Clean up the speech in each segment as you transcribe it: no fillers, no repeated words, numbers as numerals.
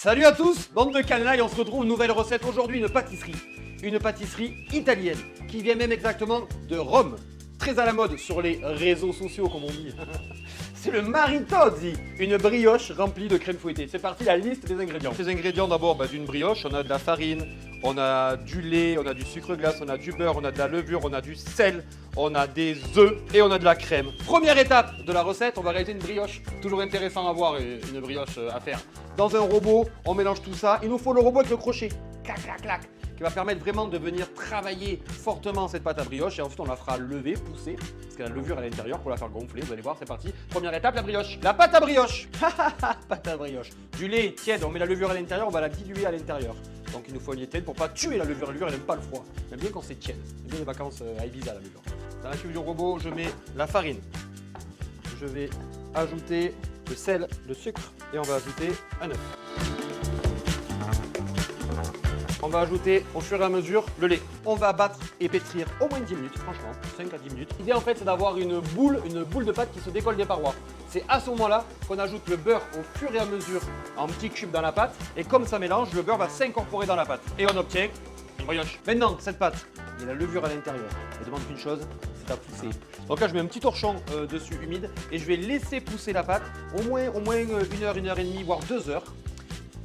Salut à tous, bande de canailles, on se retrouve une nouvelle recette aujourd'hui, une pâtisserie italienne qui vient même exactement de Rome, très à la mode sur les réseaux sociaux comme on dit. C'est le maritozzi, une brioche remplie de crème fouettée. C'est parti, la liste des ingrédients. Les ingrédients d'abord d'une brioche, on a de la farine, on a du lait, on a du sucre glace, on a du beurre, on a de la levure, on a du sel, on a des œufs et on a de la crème. Première étape de la recette, on va réaliser une brioche. Toujours intéressant à voir une brioche à faire. Dans un robot, on mélange tout ça. Il nous faut le robot avec le crochet. Clac, clac, clac. Qui va permettre vraiment de venir travailler fortement cette pâte à brioche et ensuite on la fera lever, pousser, parce qu'il y a la levure à l'intérieur pour la faire gonfler, vous allez voir, c'est parti. Première étape, la brioche. La pâte à brioche. Pâte à brioche. Du lait tiède, on met la levure à l'intérieur, on va la diluer à l'intérieur. Donc il nous faut un lait tiède pour pas tuer la levure elle n'aime pas le froid. Elle aime bien quand c'est tiède. Elle aime bien les vacances à Ibiza la levure. Dans la cuve du robot, je mets la farine. Je vais ajouter le sel, le sucre et on va ajouter un œuf. On va ajouter au fur et à mesure le lait. On va battre et pétrir au moins 10 minutes, franchement, 5 à 10 minutes. L'idée en fait c'est d'avoir une boule de pâte qui se décolle des parois. C'est à ce moment-là qu'on ajoute le beurre au fur et à mesure en petits cubes dans la pâte. Et comme ça mélange, le beurre va s'incorporer dans la pâte. Et on obtient une brioche. Maintenant, cette pâte, il y a la levure à l'intérieur. Elle demande qu'une chose, c'est à pousser. Donc là, je mets un petit torchon dessus humide et je vais laisser pousser la pâte au moins 1 heure et demie, voire 2 heures.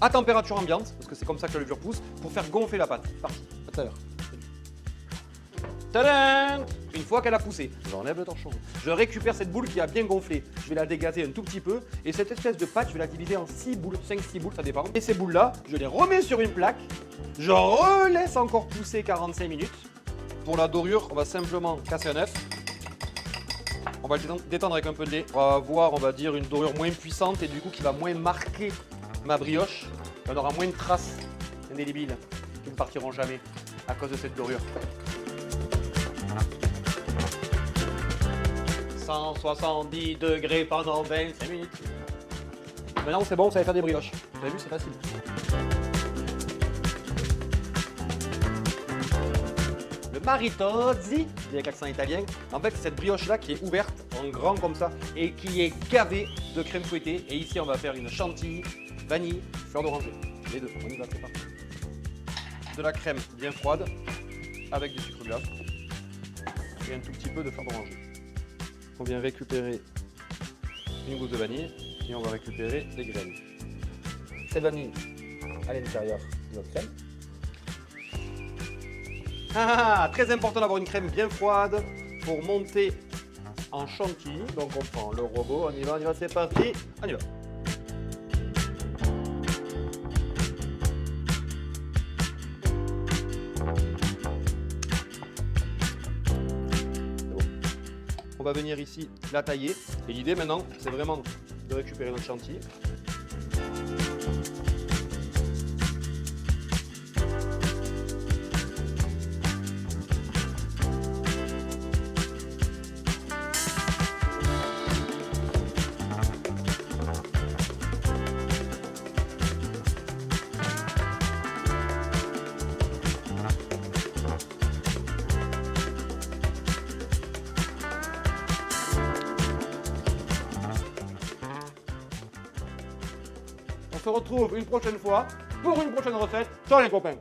À température ambiante, parce que c'est comme ça que la levure pousse, pour faire gonfler la pâte. Parti, à tout à l'heure. Tadam! Une fois qu'elle a poussé, j'enlève le torchon. Je récupère cette boule qui a bien gonflé. Je vais la dégazer un tout petit peu. Et cette espèce de pâte, je vais la diviser en 6 boules, 5-6 boules, ça dépend. Et ces boules-là, je les remets sur une plaque. Je relaisse encore pousser 45 minutes. Pour la dorure, on va simplement casser un œuf. On va le détendre avec un peu de lait. On va avoir, on va dire, une dorure moins puissante et du coup qui va moins marquer ma brioche. On aura moins de traces indélébiles qui ne partiront jamais à cause de cette dorure. 170 degrés pendant 25 minutes. Maintenant c'est bon, vous savez faire des brioches. Vous avez vu, c'est facile. Le maritozzi, avec l'accent italien, en fait c'est cette brioche-là qui est ouverte en grand comme ça et qui est gavée de crème fouettée. Et ici on va faire une chantilly, vanille, fleur d'oranger. Les deux, on y va, c'est parti. De la crème bien froide avec du sucre glace et un tout petit peu de fleur d'oranger. On vient récupérer une gousse de vanille et on va récupérer des graines. Cette vanille à l'intérieur de notre crème. Très important d'avoir une crème bien froide pour monter en chantilly. Donc on prend le robot, on y va, c'est parti, on y va. On va venir ici la tailler et l'idée maintenant c'est vraiment de récupérer notre chantilly. On se retrouve une prochaine fois pour une prochaine recette. Ciao les copains!